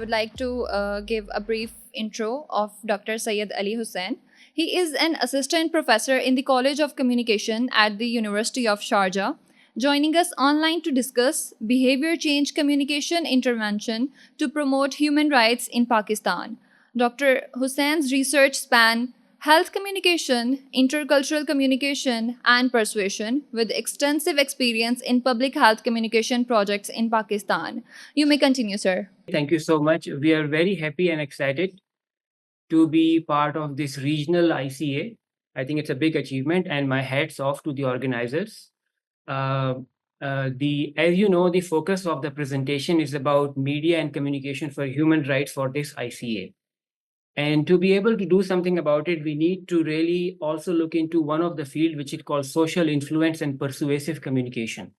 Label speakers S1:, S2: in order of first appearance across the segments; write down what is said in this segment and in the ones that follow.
S1: would like to give a brief intro of Dr. Syed Ali Hussain. He is an assistant professor in the College of Communication at the University of Sharjah, joining us online to discuss behavior change communication intervention to promote human rights in Pakistan. Dr. Hussein's research span health communication, intercultural communication, and persuasion, with extensive experience in public health communication projects in Pakistan. You may continue, sir.
S2: Thank you so much. We are very happy and excited to be part of this regional ICA. I think it's a big achievement, and my hats off to the organizers. As you know, the focus of the presentation is about media and communication for human rights for this ICA. And to be able to do something about it, we need to really also look into one of the field which it calls social influence and persuasive communication.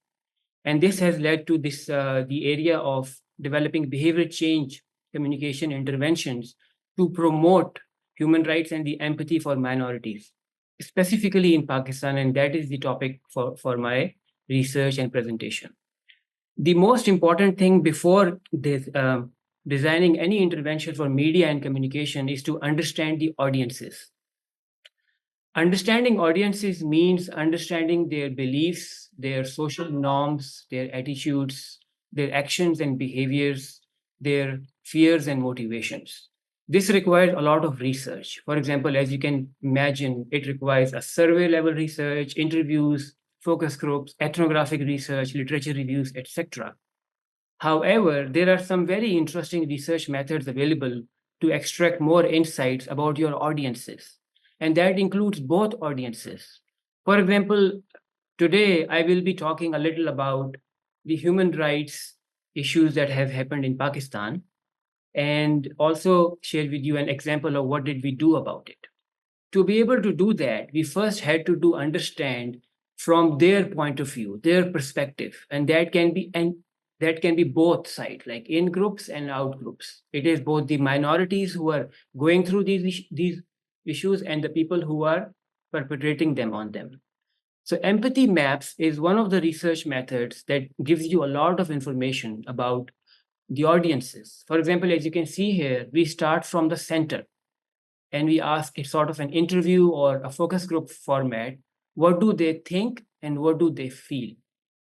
S2: And this has led to this the area of developing behavior change communication interventions to promote human rights and the empathy for minorities, specifically in Pakistan. And that is the topic for my research and presentation. The most important thing before this, designing any intervention for media and communication is to understand the audiences. Understanding audiences means understanding their beliefs, their social norms, their attitudes, their actions and behaviors, their fears and motivations. This requires a lot of research. For example, as you can imagine, it requires a survey level research, interviews, focus groups, ethnographic research, literature reviews, etc. However, there are some very interesting research methods available to extract more insights about your audiences, and that includes both audiences. For example, today I will be talking a little about the human rights issues that have happened in Pakistan, and also share with you an example of what did we do about it. To be able to do that, we first had to understand from their point of view, their perspective, and that can be both sides, like in groups and out groups. It is both the minorities who are going through these issues and the people who are perpetrating them on them. So empathy maps is one of the research methods that gives you a lot of information about the audiences. For example, as you can see here, we start from the center and we ask, it's sort of an interview or a focus group format. What do they think and what do they feel?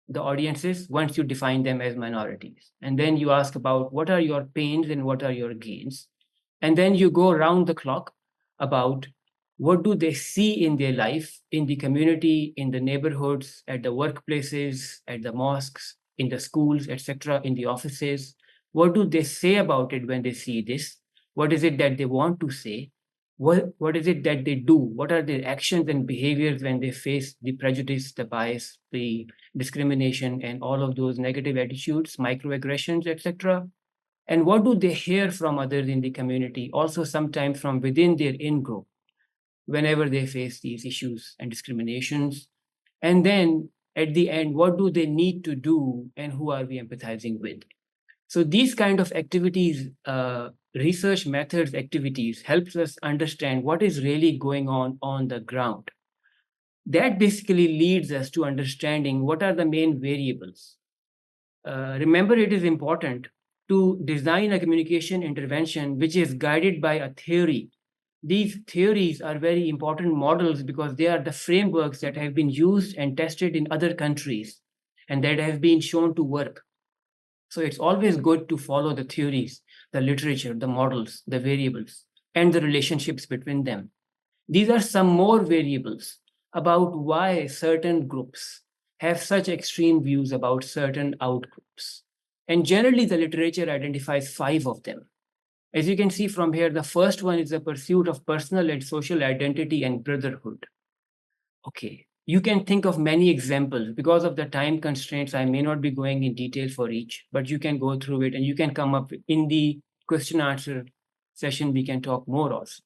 S2: The audiences, once you define them as minorities. And then you ask about what are your pains and what are your gains. And then you go around the clock about what do they see in their life, in the community, in the neighborhoods, at the workplaces, at the mosques, in the schools, etc., in the offices. What do they say about it when they see this? What is it that they want to say? What is it that they do? What are their actions and behaviors when they face the prejudice, the bias, the discrimination, and all of those negative attitudes, microaggressions, etc.? And what do they hear from others in the community, also sometimes from within their in-group, whenever they face these issues and discriminations? And then at the end, what do they need to do and who are we empathizing with? So these kind of activities, research methods activities, helps us understand what is really going on the ground. That basically leads us to understanding what are the main variables. Remember, it is important to design a communication intervention which is guided by a theory. These theories are very important models because they are the frameworks that have been used and tested in other countries and that have been shown to work. So it's always good to follow the theories, the literature, the models, the variables, and the relationships between them. These are some more variables about why certain groups have such extreme views about certain outgroups. And generally, the literature identifies 5 of them. As you can see from here, the first one is the pursuit of personal and social identity and brotherhood. Okay, you can think of many examples. Because of the time constraints, I may not be going in detail for each, but you can go through it and you can come up in the question answer session. We can talk more also.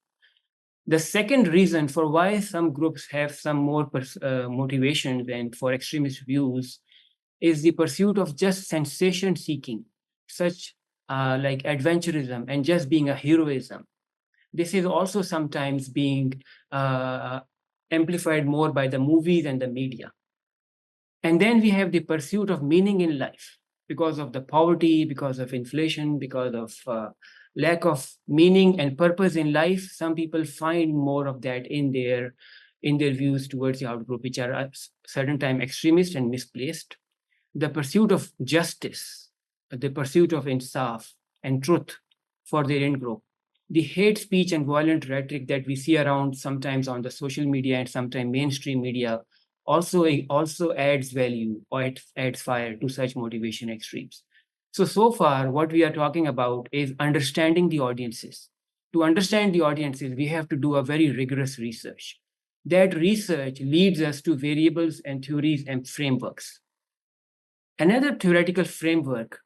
S2: The second reason for why some groups have some more motivations and for extremist views is the pursuit of just sensation seeking, such like adventurism and just being a heroism. This is also sometimes being amplified more by the movies and the media. And then we have the pursuit of meaning in life. because of the poverty, because of inflation, because of lack of meaning and purpose in life. Some people find more of that in their views towards the outgroup, which are at certain time extremist and misplaced. The pursuit of justice, the pursuit of insaf and truth for their in group, the hate speech and violent rhetoric that we see around sometimes on the social media and sometimes mainstream media also adds value or it adds fire to such motivation extremes. So far, what we are talking about is understanding the audiences. To understand the audiences, we have to do a very rigorous research. That research leads us to variables and theories and frameworks. Another theoretical framework,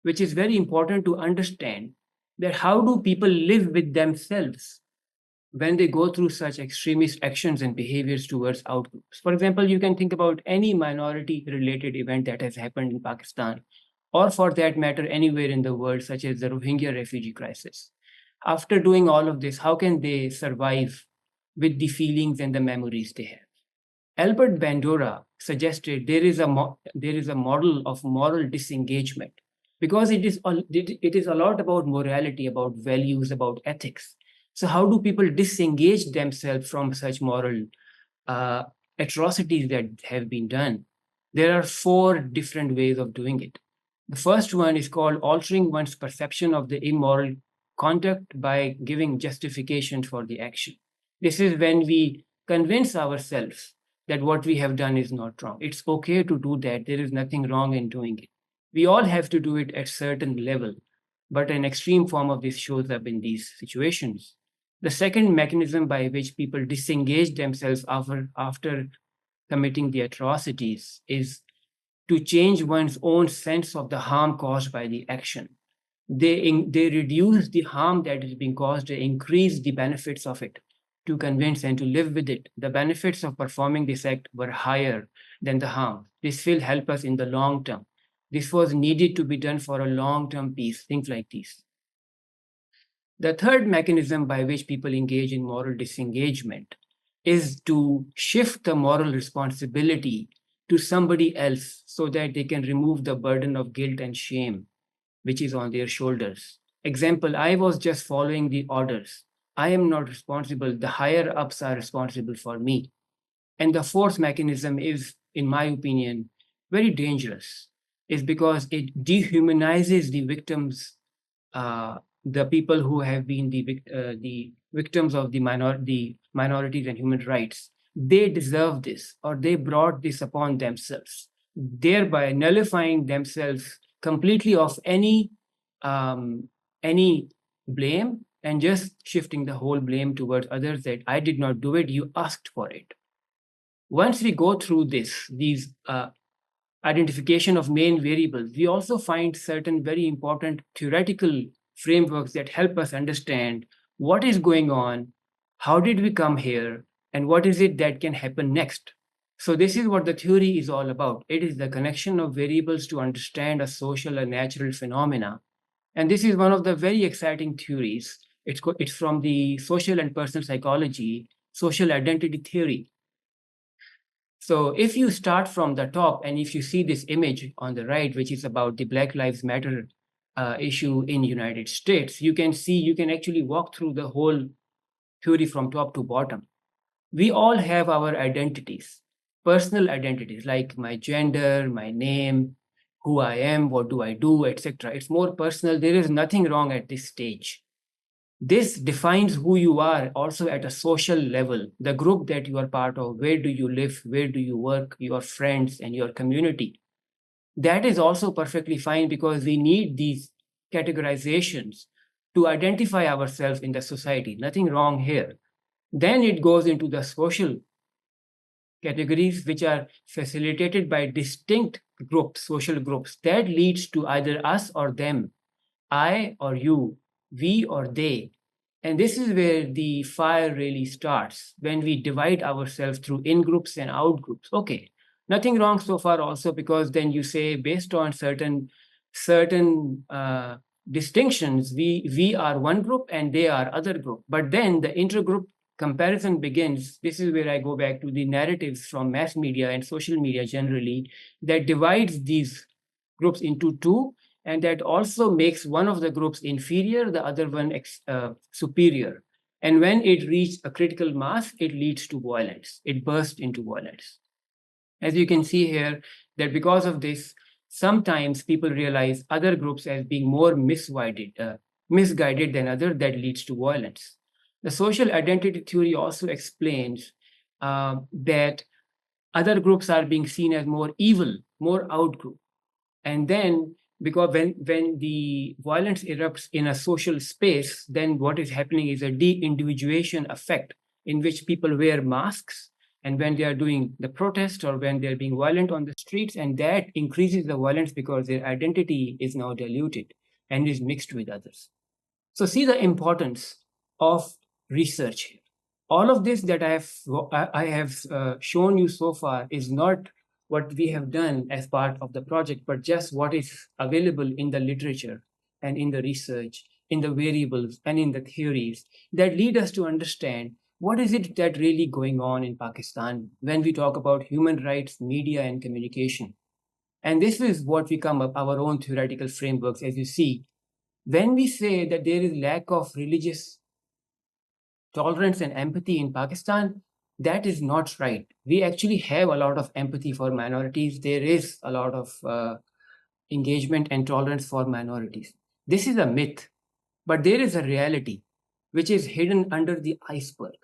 S2: which is very important to understand, that how do people live with themselves when they go through such extremist actions and behaviors towards outgroups. For example, you can think about any minority related event that has happened in Pakistan, or for that matter, anywhere in the world, such as the Rohingya refugee crisis. After doing all of this, how can they survive with the feelings and the memories they have? Albert Bandura suggested there is a model of moral disengagement because it is a lot about morality, about values, about ethics. So how do people disengage themselves from such moral uh, atrocities that have been done? There are four different ways of doing it. The first one is called altering one's perception of the immoral conduct by giving justification for the action. This is when we convince ourselves that what we have done is not wrong. It's okay to do that. There is nothing wrong in doing it. We all have to do it at certain level, but an extreme form of this shows up in these situations. The second mechanism by which people disengage themselves after committing the atrocities is to change one's own sense of the harm caused by the action. They reduce the harm that is being caused, they increase the benefits of it to convince and to live with it. The benefits of performing this act were higher than the harm. This will help us in the long term. This was needed to be done for a long term peace, things like these. The third mechanism by which people engage in moral disengagement is to shift the moral responsibility to somebody else so that they can remove the burden of guilt and shame which is on their shoulders. Example, I was just following the orders. I am not responsible. The higher ups are responsible for me. And the fourth mechanism is, in my opinion, very dangerous, is because it dehumanizes the victims, the people who have been the victims of the minorities and human rights. They deserve this, or they brought this upon themselves, thereby nullifying themselves completely of um, any blame and just shifting the whole blame towards others that I did not do it, you asked for it. Once we go through these identification of main variables, we also find certain very important theoretical frameworks that help us understand what is going on, how did we come here, and what is it that can happen next. So, this is what the theory is all about. It is the connection of variables to understand a social and natural phenomena. And this is one of the very exciting theories. It's from the social and personal psychology, social identity theory. So if you start from the top and if you see this image on the right, which is about the Black Lives Matter issue in United States, you can actually walk through the whole theory from top to bottom. We all have our identities, personal identities, like my gender, my name, who I am, what do I do, etc. It's more personal. There is nothing wrong at this stage. This defines who you are also at a social level, the group that you are part of, where do you live, where do you work, your friends, and your community. That is also perfectly fine because we need these categorizations to identify ourselves in the society. Nothing wrong here. Then it goes into the social categories, which are facilitated by distinct groups, social groups. That leads to either us or them, I or you, we or they. And this is where the fire really starts when we divide ourselves through in groups and out groups. Okay, nothing wrong so far, also because then you say based on certain distinctions, we are one group and they are other group. But then the intergroup comparison begins. This is where I go back to the narratives from mass media and social media generally that divides these groups into two, and that also makes one of the groups inferior, the other one superior. And when it reaches a critical mass, it leads to violence. It bursts into violence. As you can see here, that because of this, sometimes people realize other groups as being more misguided than other, that leads to violence. The social identity theory also explains that other groups are being seen as more evil, more outgroup. And then because when the violence erupts in a social space, then what is happening is a de-individuation effect in which people wear masks, and when they are doing the protest or when they're being violent on the streets, and that increases the violence because their identity is now diluted and is mixed with others. So see the importance of research here. All of this that I have shown you so far is not what we have done as part of the project, but just what is available in the literature and in the research, in the variables and in the theories that lead us to understand what is it that really going on in Pakistan when we talk about human rights, media, and communication. And this is what we come up our own theoretical frameworks, as you see. When we say that there is lack of religious tolerance and empathy in Pakistan, that is not right. We actually have a lot of empathy for minorities. There is a lot of engagement and tolerance for minorities. This is a myth, but there is a reality which is hidden under the iceberg.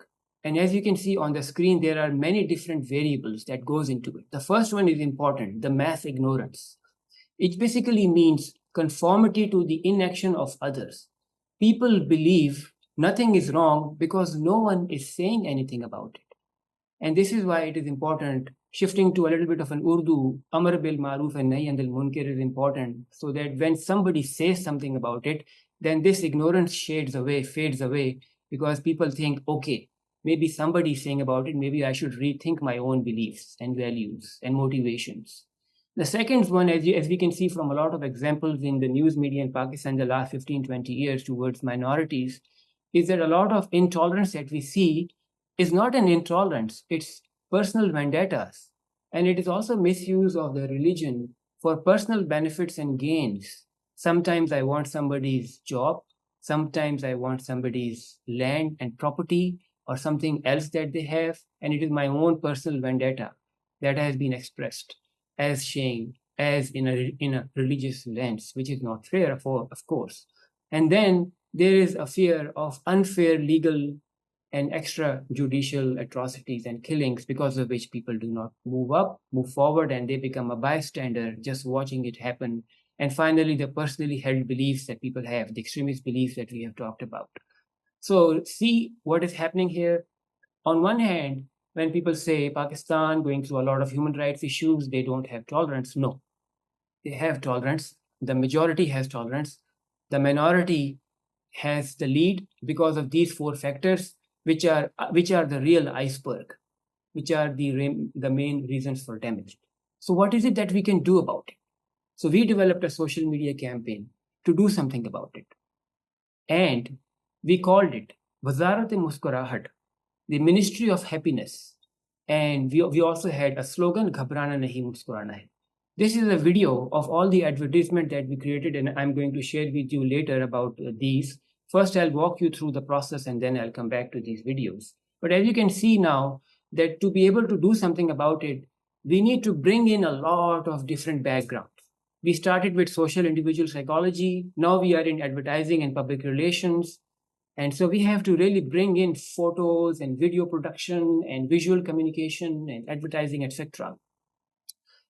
S2: And as you can see on the screen, there are many different variables that goes into it. The first one is important, the mass ignorance. It basically means conformity to the inaction of others. People believe nothing is wrong because no one is saying anything about it. And this is why it is important. Shifting to a little bit of an Urdu, Amr bil Maruf and Nahi anil Munkar is important, so that when somebody says something about it, then this ignorance fades away, because people think, okay, maybe somebody is saying about it, maybe I should rethink my own beliefs and values and motivations. The second one, as we can see from a lot of examples in the news media in Pakistan the last 15, 20 years towards minorities, is that a lot of intolerance that we see is not an intolerance, it's personal vendettas. And it is also misuse of the religion for personal benefits and gains. Sometimes I want somebody's job, sometimes I want somebody's land and property or something else that they have, and it is my own personal vendetta that has been expressed as shame, as in a religious lens, which is not fair, of course. And then there is a fear of unfair legal and extrajudicial atrocities and killings, because of which people do not move forward, and they become a bystander just watching it happen. And finally, the personally held beliefs that people have, the extremist beliefs that we have talked about. So see what is happening here. On one hand, when people say Pakistan going through a lot of human rights issues, they don't have tolerance. No, they have tolerance. The majority has tolerance. The minority has the lead because of these four factors, which are the real iceberg, which are the main reasons for damage. So what is it that we can do about it? So we developed a social media campaign to do something about it, and we called it Wazarat-e-Muskurahat, the Ministry of Happiness. And we also had a slogan, Ghabrana Nahi Muskurana Hai. This is a video of all the advertisement that we created, and I'm going to share with you later about these. First, I'll walk you through the process, and then I'll come back to these videos. But as you can see now, that to be able to do something about it, we need to bring in a lot of different backgrounds. We started with social individual psychology. Now we are in advertising and public relations. And so we have to really bring in photos and video production and visual communication and advertising, etc.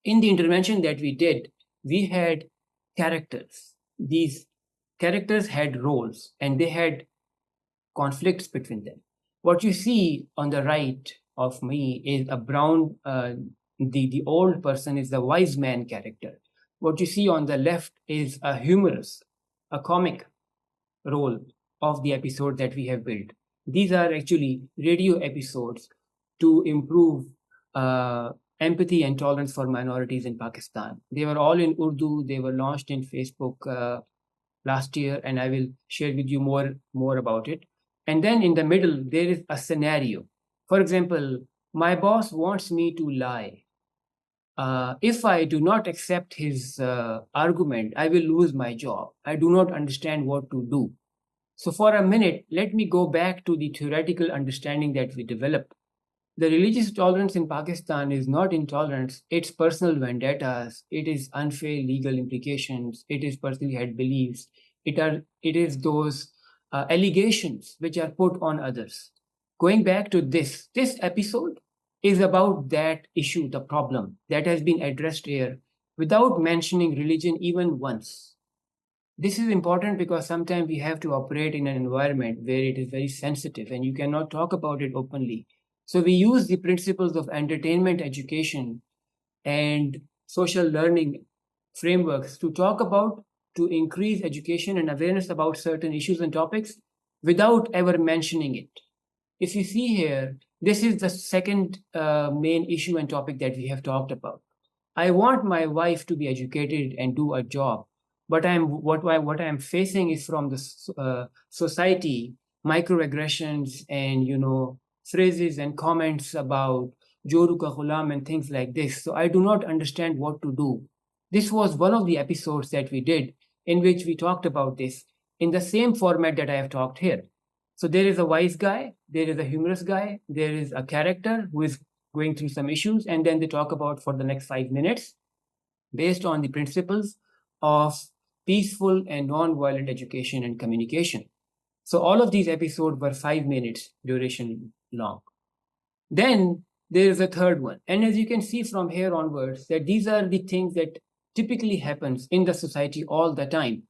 S2: In the intervention that we did, we had characters. These characters had roles and they had conflicts between them. What you see on the right of me is a brown, the old person is the wise man character. What you see on the left is a humorous, a comic role of the episode that we have built. These are actually radio episodes to improve empathy and tolerance for minorities in Pakistan. They were all in Urdu. They were launched in Facebook last year, and I will share with you more about it. And then in the middle, there is a scenario. For example, my boss wants me to lie. if I do not accept his argument, I will lose my job. I do not understand what to do. So, for a minute, let me go back to the theoretical understanding that we developed. The religious tolerance in Pakistan is not intolerance, it's personal vendettas, it is unfair legal implications, it is personally held beliefs, it is those allegations which are put on others. Going back to this episode is about that issue, the problem that has been addressed here without mentioning religion even once. This is important because sometimes we have to operate in an environment where it is very sensitive and you cannot talk about it openly. So we use the principles of entertainment education and social learning frameworks to talk about, to increase education and awareness about certain issues and topics without ever mentioning it. If you see here, this is the second main issue and topic that we have talked about. I want my wife to be educated and do a job, but what I am facing is from the society microaggressions and phrases and comments about Joru ka ghulam and things like this. So I do not understand what to do. This was one of the episodes that we did in which we talked about this in the same format that I have talked here. So there is a wise guy, there is a humorous guy, there is a character who is going through some issues, and then they talk about for the next 5 minutes based on the principles of peaceful and non-violent education and communication. So all of these episodes were 5 minutes duration long. Then there is a third one. And as you can see from here onwards, that these are the things that typically happens in the society all the time.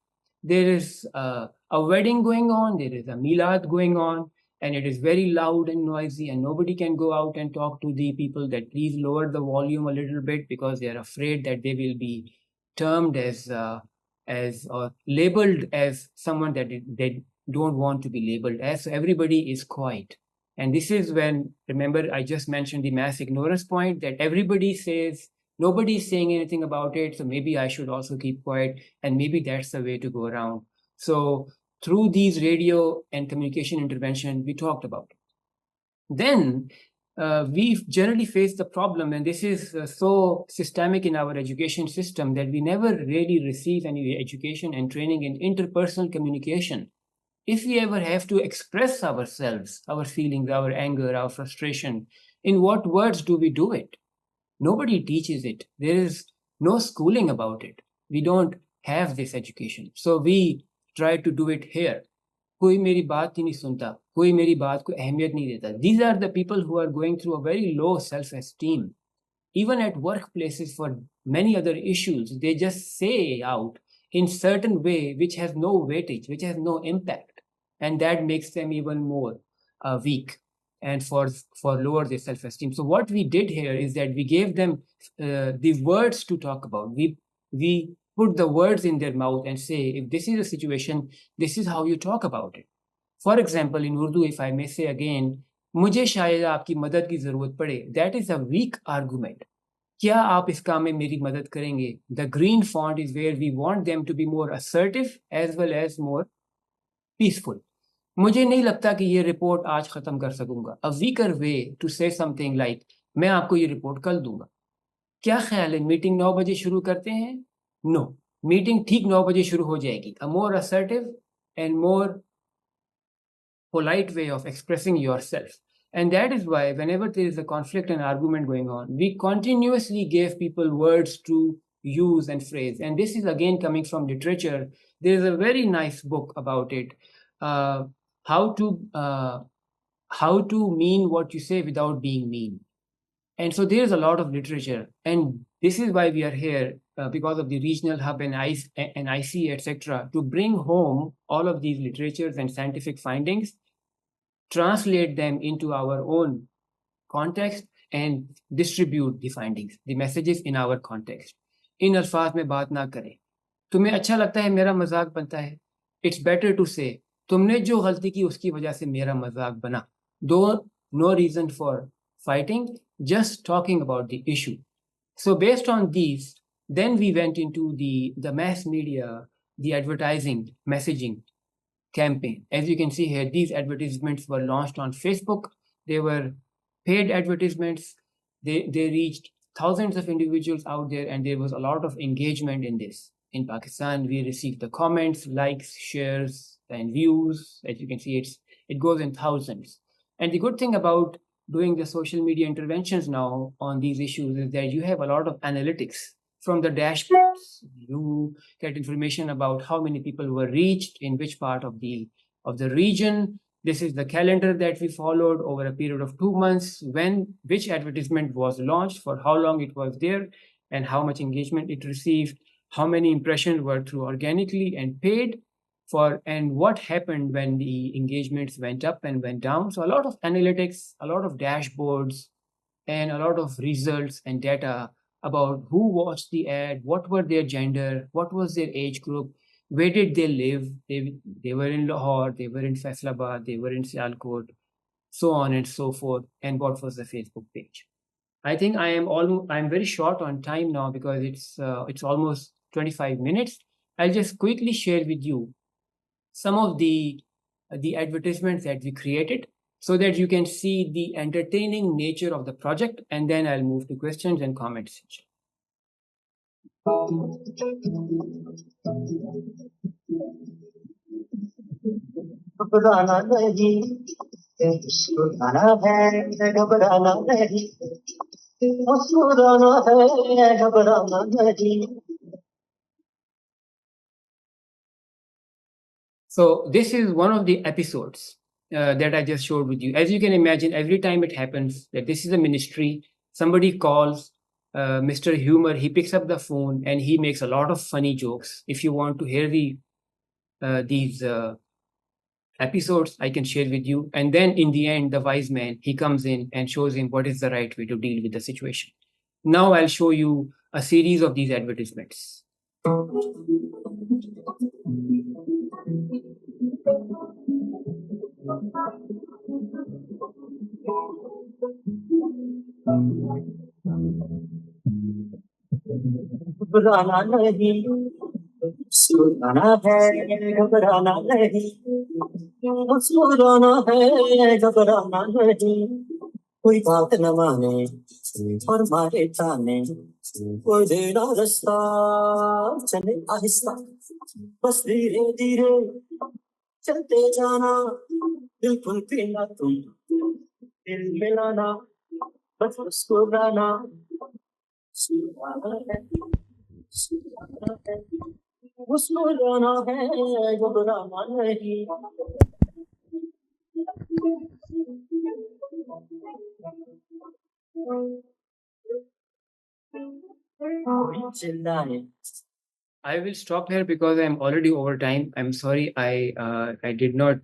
S2: There is a wedding going on, there is a milad going on, and it is very loud and noisy, and nobody can go out and talk to the people that please lower the volume a little bit because they are afraid that they will be termed as or labeled as someone that they don't want to be labeled as. So everybody is quiet. And this is when, remember, I just mentioned the mass ignorance point that everybody says, nobody is saying anything about it. So maybe I should also keep quiet. And maybe that's the way to go around. So through these radio and communication intervention, we talked about it. Then we generally face the problem, and this is so systemic in our education system that we never really receive any education and training in interpersonal communication. If we ever have to express ourselves, our feelings, our anger, our frustration, in what words do we do it? Nobody teaches it. There is no schooling about it. We don't have this education. So we try to do it here. कोई मेरी बात ही नहीं सुनता, कोई मेरी बात को अहमियत नहीं देता. These are the people who are going through a very low self-esteem. Even at workplaces for many other issues, they just say out in certain way which has no weightage, which has no impact. And that makes them even more weak and for lower their self-esteem. So what we did here is that we gave them the words to talk about. We put the words in their mouth and say, if this is a situation, this is how you talk about it. For example, in Urdu, if I may say again, मुझे शायद आपकी मदद की जरूरत पड़े, that is a weak argument. क्या आप इस काम में मेरी मदद करेंगे? The green font is where we want them to be more assertive as well as more peaceful. मुझे नहीं लगता कि ये रिपोर्ट आज खत्म कर सकूंगा. A weaker way to say something like, मैं आपको ये रिपोर्ट कल दूंगा. क्या ख्याल है मीटिंग 9 बजे शुरू करते हैं? नो, मीटिंग ठीक 9 बजे शुरू हो जाएगी. A more assertive and more polite way of expressing yourself. And that is why whenever there is a conflict and argument going on, we continuously gave people words to use and phrase. And this is again coming from literature. There is a very nice book about it. How to mean what you say without being mean. And so there is a lot of literature. And this is why we are here, because of the regional hub and IC, etc., to bring home all of these literatures and scientific findings, translate them into our own context, and distribute the findings, the messages in our context. इन अल्फाज में बात ना करें. तुम्हें अच्छा लगता है मेरा मजाक बनता है. It's better to say, तुमने जो गलती की उसकी वजह से मेरा मजाक बना. No reason for fighting, just talking about the issue. So based on these, then we went into the mass media, the advertising, messaging campaign. As you can see here, these advertisements were launched on Facebook. They were paid advertisements. They reached thousands of individuals out there, and there was a lot of engagement in this. In Pakistan, we received the comments, likes, shares, and views. As you can see, it goes in thousands. And the good thing about doing the social media interventions now on these issues is that you have a lot of analytics from the dashboards. You get information about how many people were reached in which part of the region. This is the calendar that we followed over a period of 2 months, when which advertisement was launched, for how long it was there, and how much engagement it received, how many impressions were through organically and paid for, and what happened when the engagements went up and went down. So a lot of analytics, a lot of dashboards, and a lot of results and data about who watched the ad, what were their gender, what was their age group, where did they live. They were in Lahore, they were in Faisalabad, they were in Sialkot, so on and so forth, and what was the Facebook page. I think I'm very short on time now because it's almost 25 minutes. I'll just quickly share with you some of the advertisements that we created so that you can see the entertaining nature of the project, and then I'll move to questions and comments section. घबराना नहीं, मुस्कुराना है, घबराना नहीं, मुस्कुराना है, घबराना नहीं. So this is one of the episodes that I just showed with you. As you can imagine, every time it happens that this is a ministry, somebody calls Mr. Humor, he picks up the phone and he makes a lot of funny jokes. If you want to hear these episodes, I can share with you. And then in the end, the wise man, he comes in and shows him what is the right way to deal with the situation. Now I'll show you a series of these advertisements. घबराना नहीं, मुस्कुराना है, घबराना नहीं, मुस्कुराना है, घबराना नहीं. कोई बात न माने और मारे ताने, कोई देना रास्ता चले आहिस्ता, बस धीरे धीरे चलते जाना, बिल्कुल भी ना तुम दिल मिलाना, बस मुस्कुराना. मुस्कुराना है, मुस्कुराना है, मुस्कुराना है, घबराना नहीं. I will stop here because I'm already over time. I'm sorry, I did not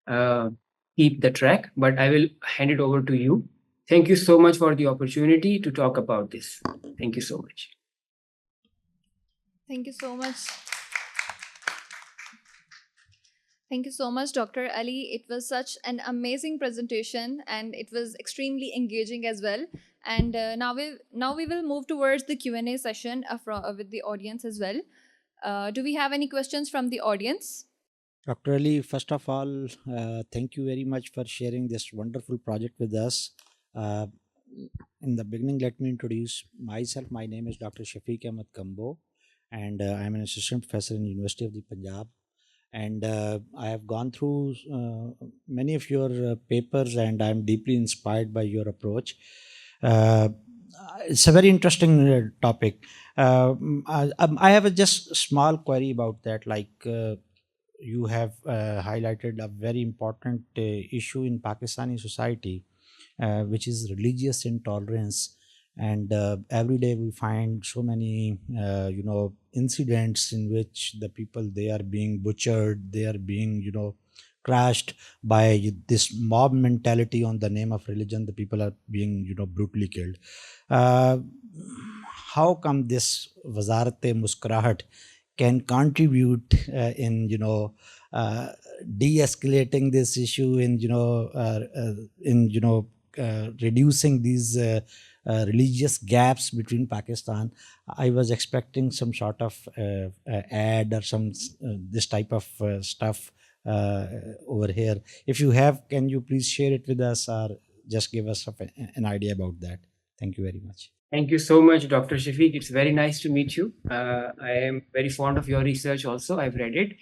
S2: uh, keep the track, but I will hand it over to you. Thank you so much for the opportunity to talk about this. Thank you so much.
S1: Thank you so much. Thank you so much, Dr. Ali. It was such an amazing presentation, and it was extremely engaging as well. And now we will move towards the Q&A session with the audience as well. Do we have any questions from the audience?
S3: Dr. Ali, first of all, thank you very much for sharing this wonderful project with us. Uh, in the beginning, let me introduce myself. My name is Dr. Shafiq Ahmed Kambo, and I'm an assistant professor in University of the Punjab. And I have gone through many of your papers, and I'm deeply inspired by your approach. Uh, it's a very interesting topic. I have a just small query about that. You have highlighted a very important issue in Pakistani society, which is religious intolerance. And every day we find so many incidents in which the people, they are being butchered, they are being crushed by this mob mentality on the name of religion. The people are being brutally killed. uh, how come this Wazarat-e Muskurahat can contribute in de-escalating this issue, in reducing these religious gaps between Pakistan? I was expecting some sort of ad or some this type of stuff over here. If you have, can you please share it with us, or just give us an idea about that? Thank you very much.
S2: Thank you so much, Dr. Shafiq. It's very nice to meet you. I am very fond of your research also. I've read it.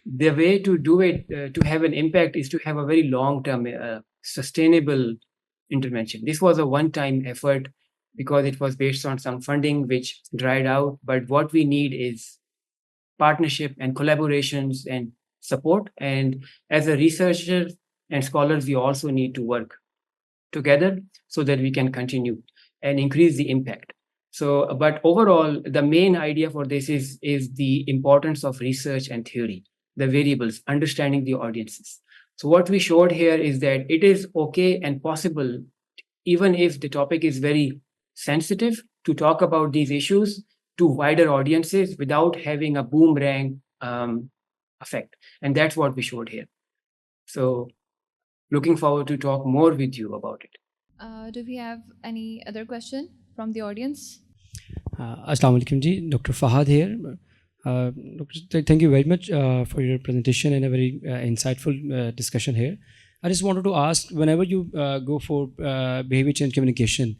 S2: The way to do it, to have an impact, is to have a very long-term, sustainable intervention. This was a one-time effort because it was based on some funding which dried out. But what we need is partnership and collaborations and support. And as a researcher and scholars, we also need to work together so that we can continue and increase the impact. So, but overall, the main idea for this is the importance of research and theory, the variables, understanding the audiences. So what we showed here is that it is okay and possible, even if the topic is very sensitive, to talk about these issues to wider audiences without having a boomerang effect. And that's what we showed here. So looking forward to talk more with you about it.
S1: Do we have any other question from the audience?
S4: Assalamu alaikum ji, Dr. Fahad here. Thank you very much for your presentation and a very insightful discussion here. I just wanted to ask, whenever you go for behavior change communication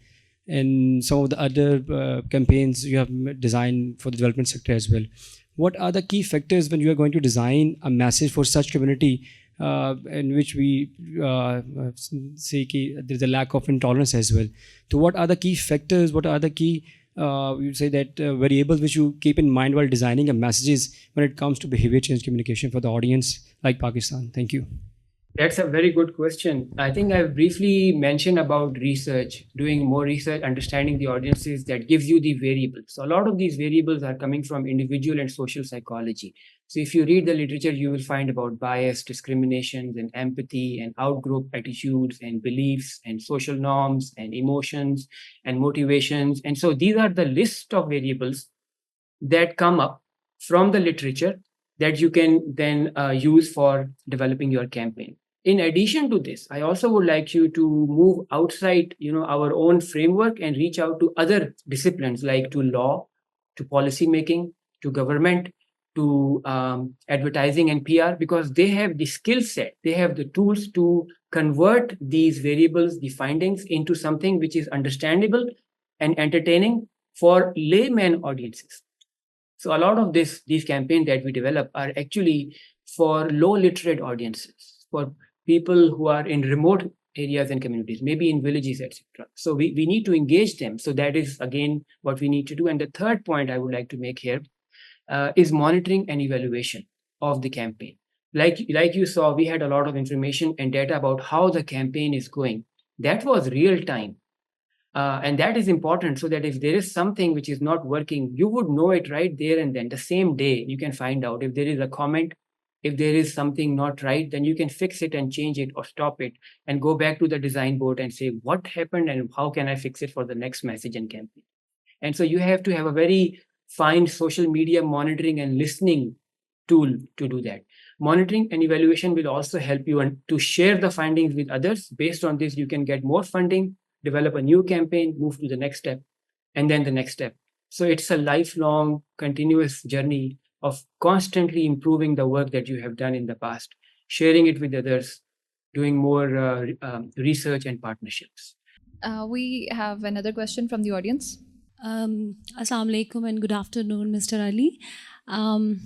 S4: and some of the other campaigns you have designed for the development sector as well, what are the key factors when you are going to design a message for such community in which we say there's a lack of intolerance as well? So what are the key factors, what are the key you say that variables which you keep in mind while designing a messages when it comes to behavior change communication for the audience like Pakistan? Thank you.
S2: That's a very good question. I think I briefly mentioned about research, doing more research, understanding the audiences that gives you the variables. So a lot of these variables are coming from individual and social psychology. So if you read the literature, you will find about bias, discriminations, and empathy, and outgroup attitudes, and beliefs, and social norms, and emotions, and motivations. And so these are the list of variables that come up from the literature that you can then use for developing your campaign. In addition to this, I also would like you to move outside, our own framework and reach out to other disciplines like to law, to policy making, to government, to advertising and PR, because they have the skill set, they have the tools to convert these variables, the findings, into something which is understandable and entertaining for layman audiences. So a lot of these campaigns that we develop are actually for low literate audiences, for people who are in remote areas and communities, maybe in villages, etc. So we need to engage them. So that is, again, what we need to do. And the third point I would like to make here is monitoring and evaluation of the campaign. Like you saw, we had a lot of information and data about how the campaign is going. That was real time. And that is important, so that if there is something which is not working, you would know it right there and then. The same day, you can find out if there is a comment, if there is something not right, then you can fix it and change it or stop it and go back to the design board and say, what happened and how can I fix it for the next message and campaign? And so you have to have a very fine social media monitoring and listening tool to do that. Monitoring and evaluation will also help you to share the findings with others. Based on this, you can get more funding, develop a new campaign, move to the next step, and then the next step. So it's a lifelong, continuous journey of constantly improving the work that you have done in the past, sharing it with others, doing more research and partnerships.
S1: We have another question from the audience.
S5: Assalamu alaikum and good afternoon, Mr. Ali.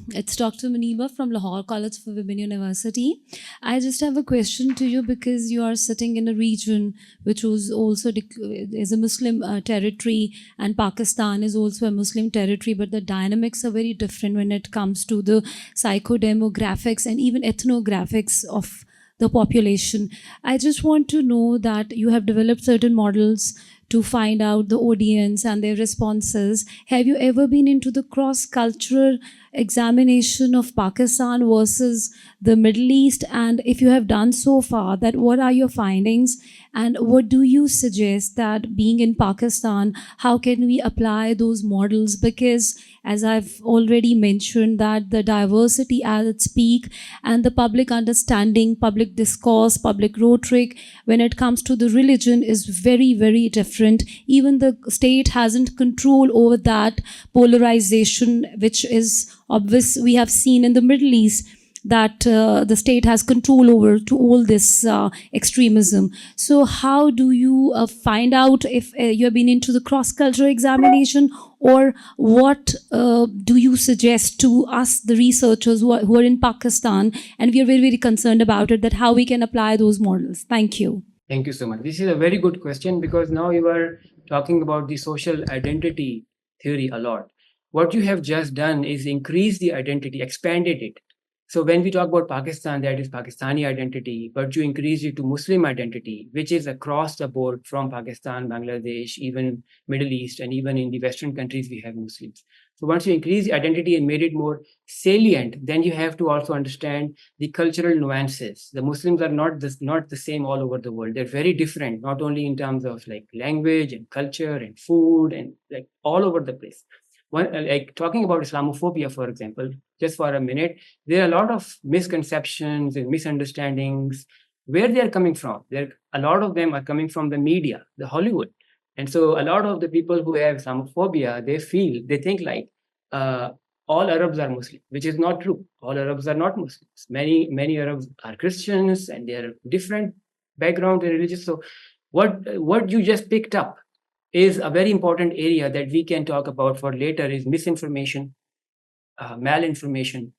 S5: It's Dr. Muniba from Lahore College for Women University. I just have a question to you because you are sitting in a region which was also is a Muslim territory, and Pakistan is also a Muslim territory, but the dynamics are very different when it comes to the psychodemographics and even ethnographics of the population. I just want to know that you have developed certain models to find out the audience and their responses. Have you ever been into the cross-cultural examination of Pakistan versus the Middle East? And if you have done so far, that what are your findings? And what do you suggest that being in Pakistan, how can we apply those models? Because as I've already mentioned, that the diversity at its peak and the public understanding, public discourse, public rhetoric, when it comes to the religion is very, very different. Even the state hasn't control over that polarization, which is obvious we have seen in the Middle East. that the state has control over to all this extremism. So how do you find out if you have been into the cross-cultural examination, or what do you suggest to us, the researchers who are in Pakistan, and we are very, very concerned about it, that how we can apply those models? Thank you.
S2: Thank you so much. This is a very good question, because now you are talking about the social identity theory a lot. What you have just done is increase the identity, expanded it. So when we talk about Pakistan, that is Pakistani identity, but you increase it to Muslim identity, which is across the board from Pakistan, Bangladesh, even Middle East, and even in the Western countries, we have Muslims. So once you increase the identity and made it more salient, then you have to also understand the cultural nuances. The Muslims are not the same all over the world. They're very different, not only in terms of like language and culture and food and like all over the place. Like talking about Islamophobia, for example, just for a minute, there are a lot of misconceptions and misunderstandings. Where they are coming from? A lot of them are coming from the media, the Hollywood. And so a lot of the people who have Islamophobia, they think like all Arabs are Muslim, which is not true. All Arabs are not Muslims. Many Arabs are Christians, and they are different background and religious. So what you just picked up is a very important area that we can talk about for later, is misinformation, malinformation,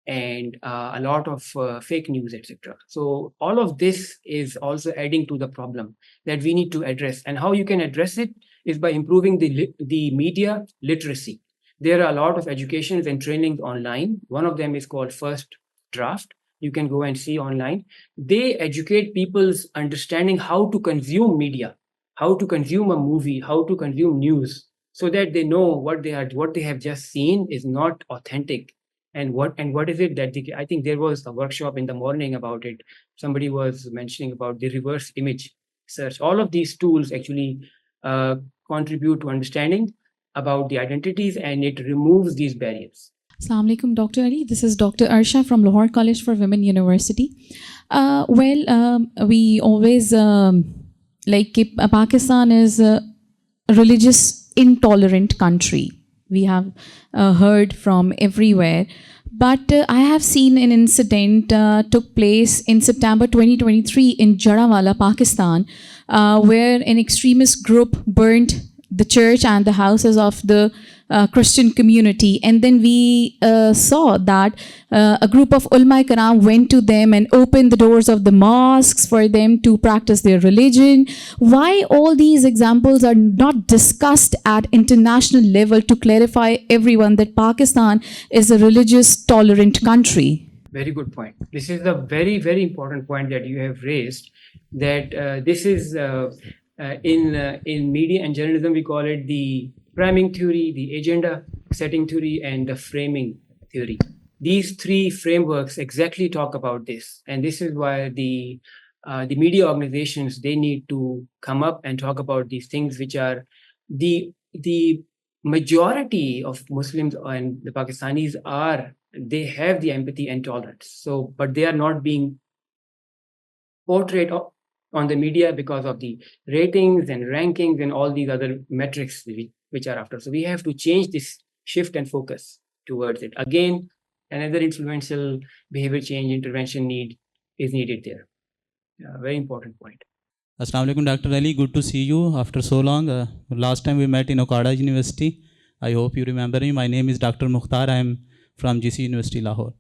S2: and a lot of fake news, etc. So all of this is also adding to the problem that we need to address. And how you can address it is by improving the media literacy. There are a lot of educations and trainings online. One of them is called First Draft. You can go and see online. They educate people's understanding how to consume media, how to consume a movie, how to consume news, so that they know what they have just seen is not authentic. And what is it that I think there was a workshop in the morning about it. Somebody was mentioning about the reverse image search. All of these tools actually contribute to understanding about the identities, and it removes these barriers.
S6: Assalamu alaikum, Dr. Ali. This is Dr. Arsha from Lahore College for Women University. We always Pakistan is a religious intolerant country. We have heard from everywhere. But I have seen an incident took place in September 2023 in Jarawala, Pakistan, where an extremist group burned the church and the houses of the Christian community. And then we saw that a group of ulama karam went to them and opened the doors of the mosques for them to practice their religion. Why all these examples are not discussed at international level to clarify everyone that Pakistan is a religious tolerant country?
S2: Very good point. This is a very, very important point that you have raised, that this is in media and journalism, we call it the priming theory, the agenda setting theory, and the framing theory. These three frameworks exactly talk about this. And this is why the media organizations, they need to come up and talk about these things, which are the majority of Muslims and the Pakistanis they have the empathy and tolerance. So, but they are not being portrayed on the media because of the ratings and rankings and all these other metrics which are after. So we have to change this, shift and focus towards it. Again, another influential behavior change intervention is needed there. Very important point.
S7: Assalamu alaikum, Dr. Ali. Good to see you after so long. Last time we met in Okada University. I hope you remember me. My name is Dr. Mukhtar. I am from GC University, Lahore.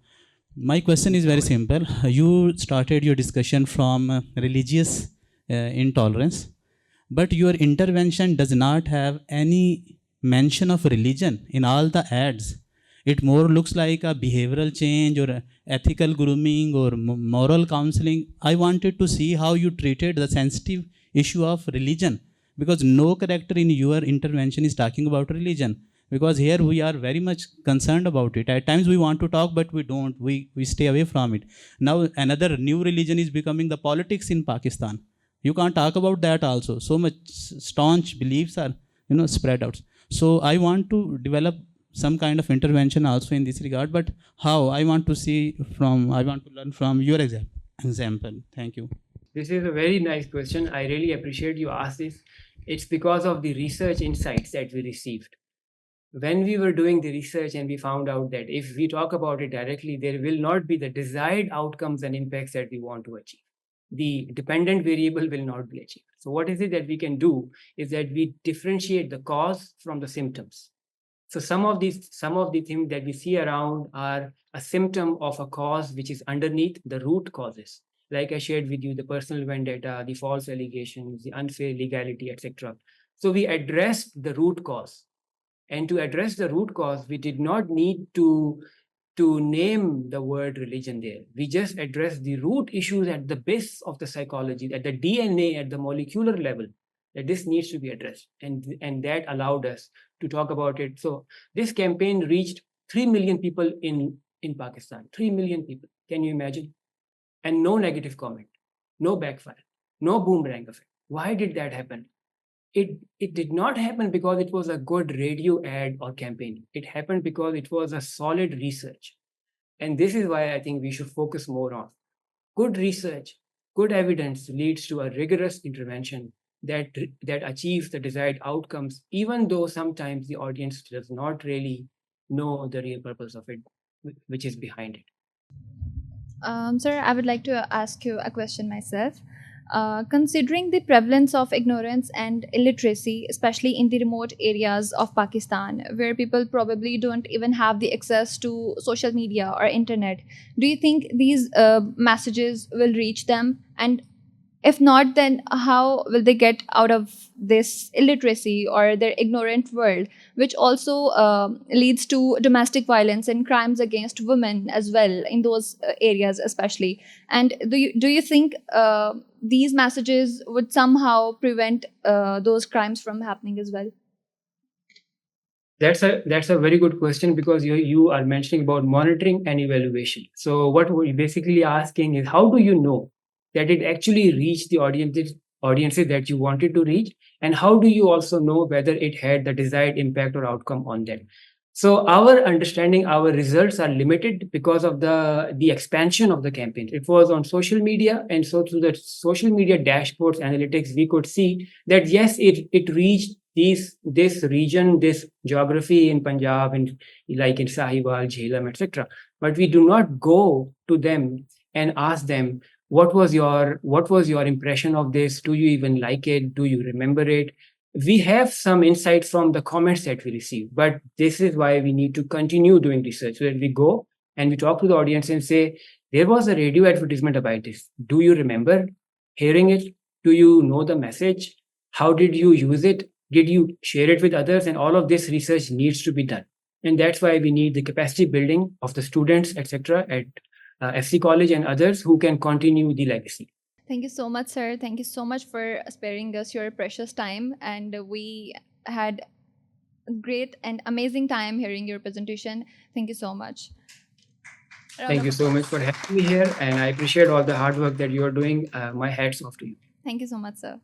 S7: My question is very simple. You started your discussion from religious intolerance, but your intervention does not have any mention of religion in all the ads. It more looks like a behavioral change or ethical grooming or moral counseling. I wanted to see how you treated the sensitive issue of religion, because no character in your intervention is talking about religion. Because here we are very much concerned about it. At times we want to talk, but we don't. We stay away from it. Now another new religion is becoming the politics in Pakistan. You can't talk about that also. So much staunch beliefs are spread out. So I want to develop some kind of intervention also in this regard. But how? I want to learn from your example. Thank you.
S2: This is a very nice question. I really appreciate you asked this. It's because of the research insights that we received. when we were doing the research and we found out that if we talk about it directly, there will not be the desired outcomes and impacts that we want to achieve. The dependent variable will not be achieved. So what is it that we can do is that we differentiate the cause from the symptoms. So some of the things that we see around are a symptom of a cause which is underneath the root causes. Like I shared with you, the personal vendetta, the false allegations, the unfair legality, etc. So we addressed the root cause. And to address the root cause, we did not need to name the word religion there. We just address the root issues at the base of the psychology, at the DNA, at the molecular level, that this needs to be addressed. And that allowed us to talk about it. So this campaign reached 3 million people in Pakistan. 3 million people. Can you imagine? And no negative comment, no backfire, no boomerang effect. Why did that happen? It did not happen because it was a good radio ad or campaign. It happened because it was a solid research. And this is why I think we should focus more on good research. Good evidence leads to a rigorous intervention that achieves the desired outcomes, even though sometimes the audience does not really know the real purpose of it, which is behind it.
S1: Sir, I would like to ask you a question myself. Considering the prevalence of ignorance and illiteracy, especially in the remote areas of Pakistan, where people probably don't even have the access to social media or internet, do you think these messages will reach them? And if not, then how will they get out of this illiteracy or their ignorant world, which also leads to domestic violence and crimes against women as well in those areas, especially? And do you think these messages would somehow prevent those crimes from happening as well?
S2: That's a very good question, because you are mentioning about monitoring and evaluation. So what we're basically asking is, how do you know that it actually reached the audiences that you wanted to reach, and how do you also know whether it had the desired impact or outcome on them? So our understanding, our results are limited because of the expansion of the campaign. It was on social media, and so through the social media dashboards analytics, we could see that yes, it reached this region, this geography in Punjab, and like in Sahiwal, Jhelum, etc. But we do not go to them and ask them, what was your impression of this? Do you even like it? Do you remember it? We have some insight from the comments that we receive, but this is why we need to continue doing research, so that we go and we talk to the audience and say, there was a radio advertisement about this. Do you remember hearing it? Do you know the message? How did you use it? Did you share it with others? And all of this research needs to be done. And that's why we need the capacity building of the students, etc., at FC College and others who can continue the legacy.
S1: Thank you so much, sir. Thank you so much for sparing us your precious time. And we had a great and amazing time hearing your presentation. Thank you so much.
S2: Thank you so much for having me here. And I appreciate all the hard work that you are doing. My hats off to you.
S1: Thank you so much, sir.